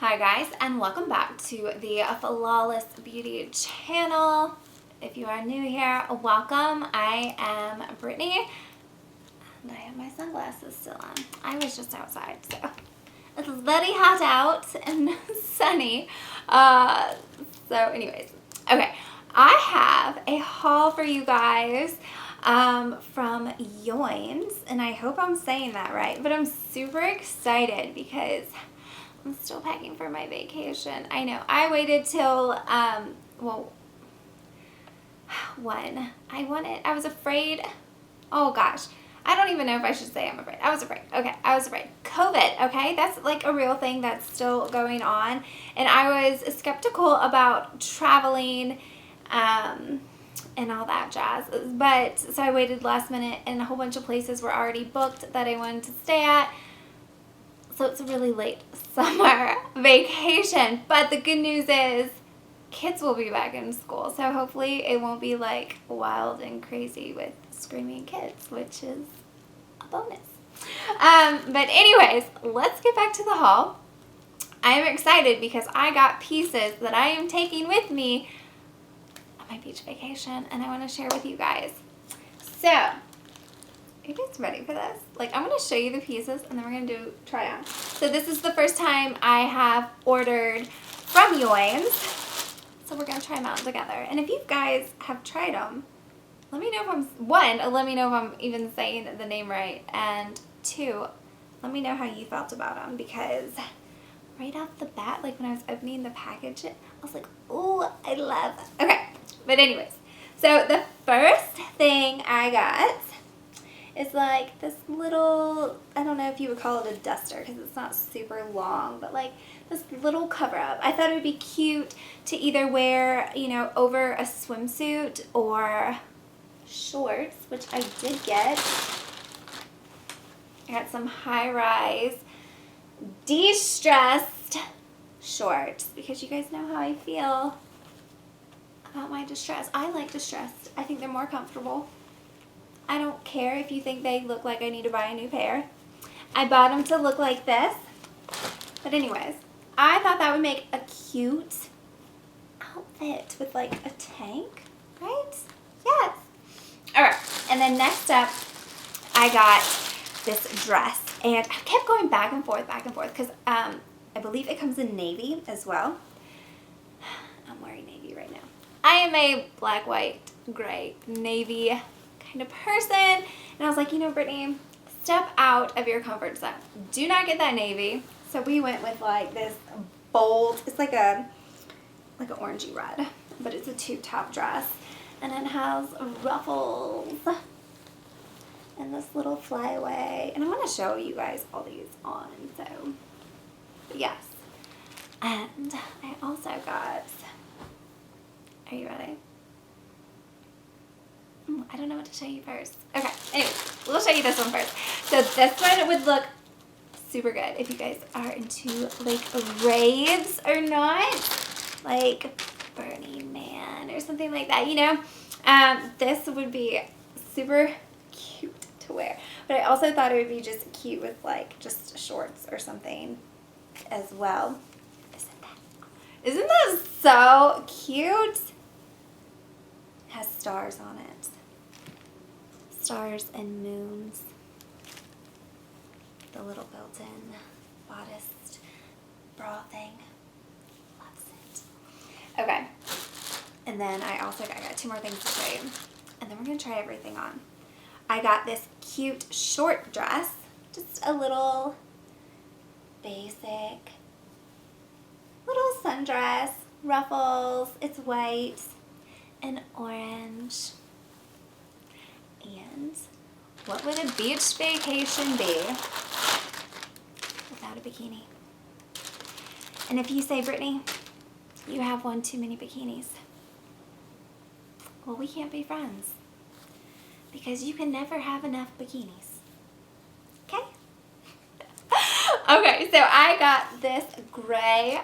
Hi guys, and welcome back to the Flawless Beauty channel. If you are new here, welcome. I am Brittany, and I have my sunglasses still on. I was just outside, so it's very hot out and sunny. So anyways, okay, I have a haul for you guys from Yoins, and I hope I'm saying that right, but I'm super excited because I'm still packing for my vacation. I know. I waited till, I was afraid. Oh gosh. I don't even know if I should say I'm afraid. I was afraid. Okay. I was afraid. COVID. Okay. That's like a real thing that's still going on. And I was skeptical about traveling, and all that jazz. But, so I waited last minute and a whole bunch of places were already booked that I wanted to stay at. So it's a really late summer vacation, but the good news is kids will be back in school, so hopefully it won't be like wild and crazy with screaming kids, which is a bonus. But anyways, let's get back to the haul. I am excited because I got pieces that I am taking with me on my beach vacation, and I want to share with you guys. So, are you guys ready for this? Like, I'm going to show you the pieces and then we're going to do try on. So this is the first time I have ordered from Yoins. So we're going to try them out together. And if you guys have tried them, let me know if let me know if I'm even saying the name right. And two, let me know how you felt about them, because right off the bat, like when I was opening the package, I was like, oh, I love it. Okay, but anyways. So the first thing I got is like this little, I don't know if you would call it a duster because it's not super long, but like this little cover up. I thought it would be cute to either wear, you know, over a swimsuit or shorts, which I did get. I got some high-rise distressed shorts because you guys know how I feel about my distress. I like distressed. I think they're more comfortable. I don't care if you think they look like I need to buy a new pair. I bought them to look like this. But anyways, I thought that would make a cute outfit with like a tank, right? Yes. All right. And then next up, I got this dress. And I kept going back and forth because I believe it comes in navy as well. I'm wearing navy right now. I am a black, white, gray, navy kind of person, and I was like, you know, Brittany, step out of your comfort zone. Do not get that navy. So we went with like this bold, it's like an orangey red, but it's a tube top dress, and it has ruffles and this little flyaway, and I'm going to show you guys all these on, so yes. And I also got, are you ready? I don't know what to show you first. Okay, anyway, we'll show you this one first. So this one would look super good if you guys are into like raves or not, like Burning Man or something like that, you know. This would be super cute to wear, but I also thought it would be just cute with like just shorts or something as well. Isn't that so cute? It has stars on it. Stars and moons. The little built-in bodice bra thing. Loves it. Okay. And then I got two more things to show you. And then we're going to try everything on. I got this cute short dress. Just a little basic little sundress. Ruffles. It's white and orange. And what would a beach vacation be without a bikini? And if you say, Brittany, you have one too many bikinis, well, we can't be friends because you can never have enough bikinis. Okay? Okay, so I got this gray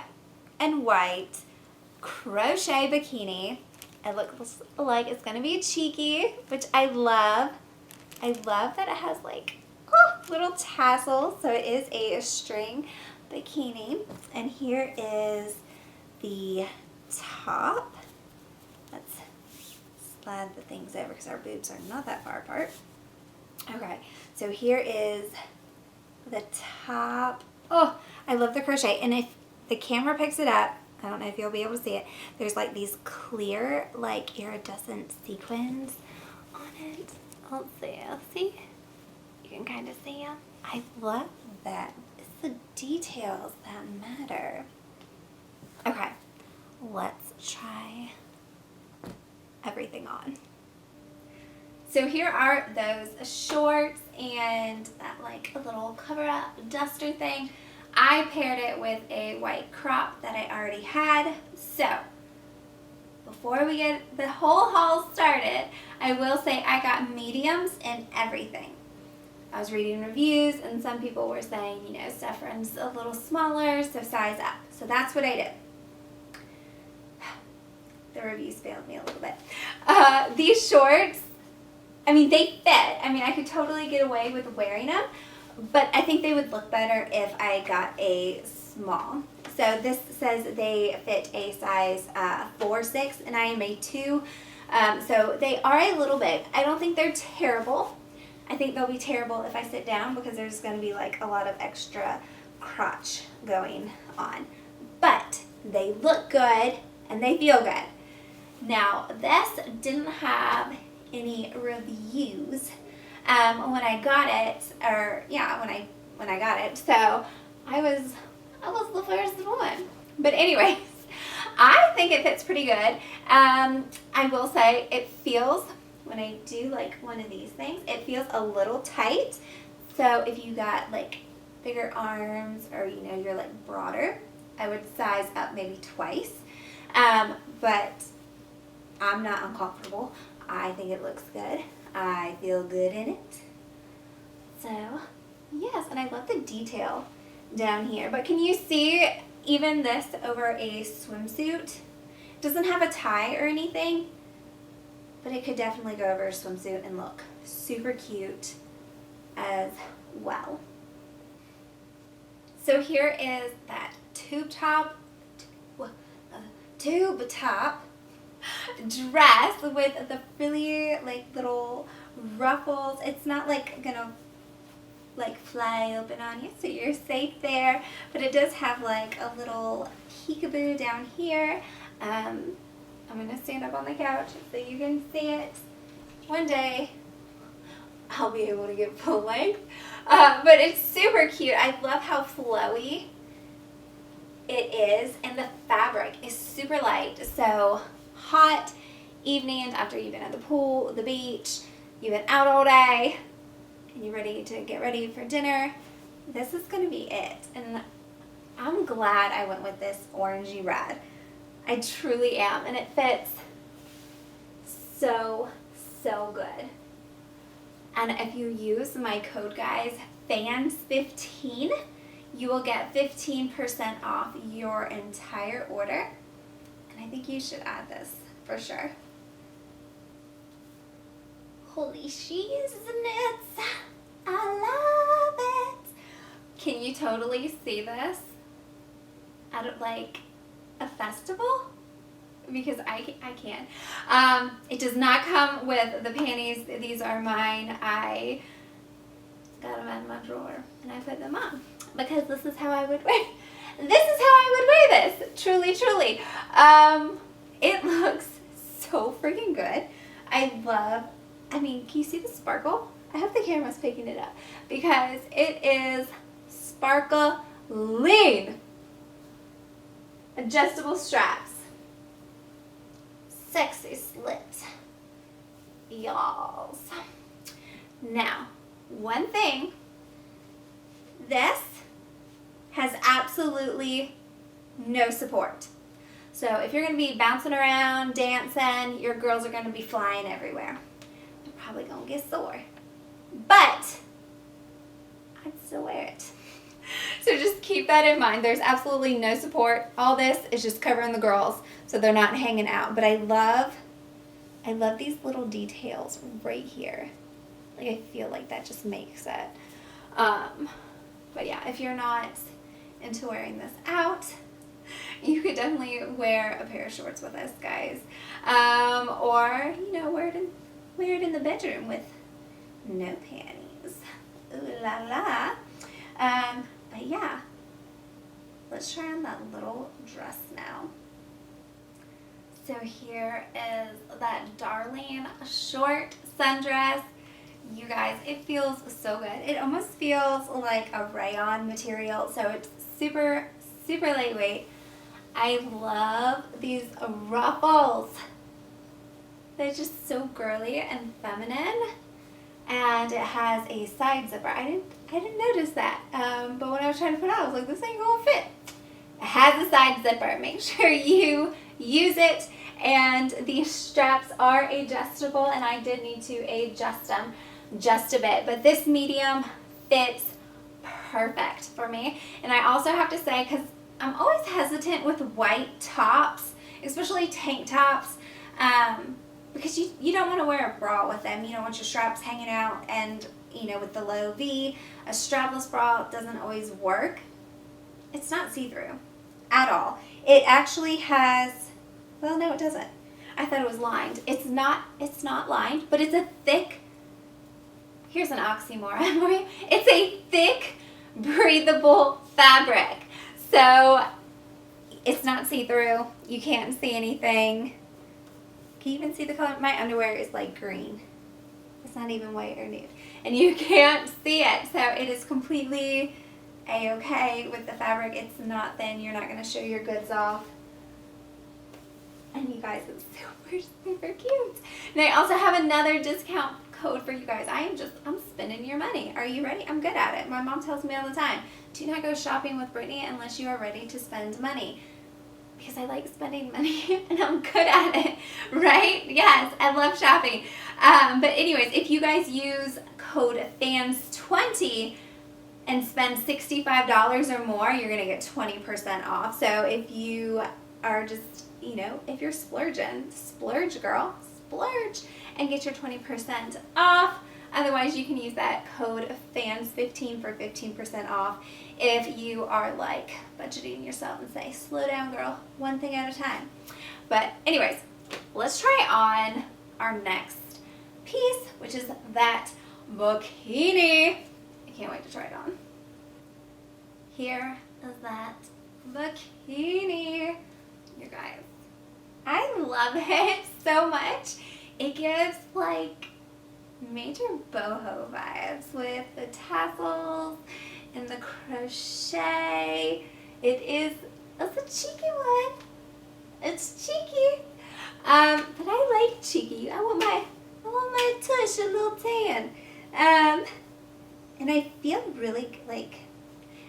and white crochet bikini. It looks like it's going to be cheeky, which I love. I love that it has like little tassels, so it is a string bikini. And here is the top. Let's slide the things over because our boobs are not that far apart. Okay, so here is the top. Oh, I love the crochet. And if the camera picks it up, I don't know if you'll be able to see it, there's like these clear, like iridescent sequins on it. Let's see. You can kind of see them. I love that. It's the details that matter. Okay, let's try everything on. So here are those shorts and that like a little cover up duster thing. I paired it with a white crop that I already had. So before we get the whole haul started, I will say I got mediums in everything. I was reading reviews and some people were saying, you know, stuff runs a little smaller, so size up. So that's what I did. The reviews failed me a little bit. These shorts, I mean, they fit. I mean, I could totally get away with wearing them, but I think they would look better if I got a small. So this says they fit a size 4-6, and I am a 2. So they are a little big. I don't think they're terrible. I think they'll be terrible if I sit down because there's going to be like a lot of extra crotch going on. But they look good and they feel good. Now, this didn't have any reviews when I got it, or yeah, when I got it. So I was the first one. But anyways, I think it fits pretty good. I will say it feels, when I do like one of these things, it feels a little tight. So if you got like bigger arms or you know you're like broader, I would size up maybe twice. But I'm not uncomfortable. I think it looks good. I feel good in it. So yes, and I love the detail down here. But can you see even this over a swimsuit? It doesn't have a tie or anything, but it could definitely go over a swimsuit and look super cute as well. So here is that tube top dress with the frilly like little ruffles. It's not like gonna like fly open on you, so you're safe there, but it does have like a little peekaboo down here. I'm gonna stand up on the couch so you can see it. One day I'll be able to get full length, but it's super cute. I love how flowy it is, and the fabric is super light. So hot evenings after you've been at the pool, the beach, you've been out all day, and you're ready to get ready for dinner, this is going to be it. And I'm glad I went with this orangey red. I truly am, and it fits so good. And if you use my code, guys, FANS15, you will get 15% off your entire order. And I think you should add this for sure. Holy shiznits, I love it. Can you totally see this at like a festival? Because I can. It does not come with the panties. These are mine. I got them out of my drawer and I put them on because this is how I would wear. This is how I would wear this. Truly. It looks so freaking good. I mean, can you see the sparkle? I hope the camera's picking it up because it is sparkling. Adjustable straps. Sexy slit. Y'alls. Now, one thing, this has absolutely no support. So if you're going to be bouncing around, dancing, your girls are going to be flying everywhere. They're probably going to get sore. But I'd still wear it. So just keep that in mind. There's absolutely no support. All this is just covering the girls so they're not hanging out. But I love these little details right here. Like I feel like that just makes it. But yeah, if you're not into wearing this out, you could definitely wear a pair of shorts with us, guys. Or, you know, wear it in the bedroom with no panties. Ooh la la. But yeah, let's try on that little dress now. So here is that darling short sundress. You guys, it feels so good. It almost feels like a rayon material, so it's super, super lightweight. I love these ruffles. They're just so girly and feminine. And it has a side zipper. I didn't notice that. But when I was trying to put it on, I was like, this ain't gonna fit. It has a side zipper. Make sure you use it. And these straps are adjustable, and I did need to adjust them just a bit. But this medium fits perfect for me. And I also have to say, because I'm always hesitant with white tops, especially tank tops, because you don't want to wear a bra with them. You don't want your straps hanging out, and you know, with the low V, a strapless bra doesn't always work. It's not see-through at all. It actually has, well, no, it doesn't. I thought it was lined. It's not lined, but it's a thick, here's an oxymoron for you. It's a thick, breathable fabric. So it's not see-through. You can't see anything. Can you even see the color? My underwear is like green. It's not even white or nude. And you can't see it. So it is completely a-okay with the fabric. It's not thin. You're not going to show your goods off. And you guys, it's super, super cute. And I also have another discount code for you guys. I'm spending your money. Are you ready? I'm good at it. My mom tells me all the time, do not go shopping with Brittany unless you are ready to spend money. Because I like spending money and I'm good at it, right? Yes, I love shopping. But anyways, if you guys use code FANS20 and spend $65 or more, you're going to get 20% off. So if you are just, you know, if you're splurging, splurge girl, splurge and get your 20% off. Otherwise, you can use that code FANS15 for 15% off if you are like budgeting yourself and say, slow down girl, one thing at a time. But anyways, let's try on our next piece, which is that bikini. I can't wait to try it on. Here is that bikini, you guys. I love it so much. It gives like major boho vibes with the tassels and the crochet. It's a cheeky one. It's cheeky. But I like cheeky. I want my tush a little tan. And I feel really like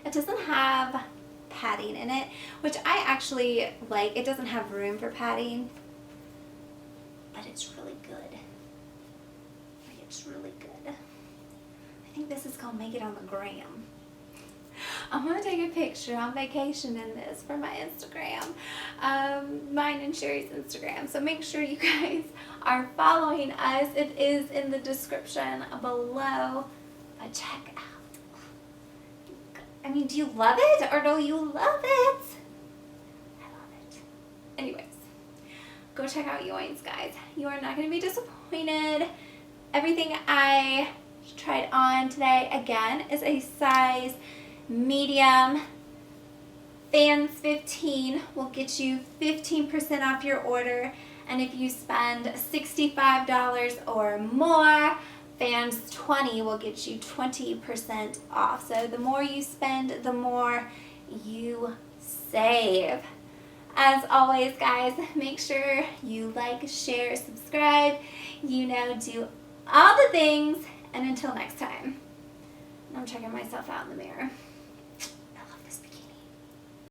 it doesn't have padding in it, which I actually like. It doesn't have room for padding, but it's really good. It's really good. I think this is gonna make it on the gram. I'm gonna take a picture on vacation in this for my Instagram, mine and Sherry's Instagram. So make sure you guys are following us. It is in the description below. But check out. I mean, do you love it or do you love it? I love it. Anyways, go check out Yoins, guys. You are not gonna be disappointed. Everything I tried on today, again, is a size medium. FANS15 will get you 15% off your order. And if you spend $65 or more, FANS20 will get you 20% off. So the more you spend, the more you save. As always, guys, make sure you like, share, subscribe, do all the things, and until next time, I'm checking myself out in the mirror.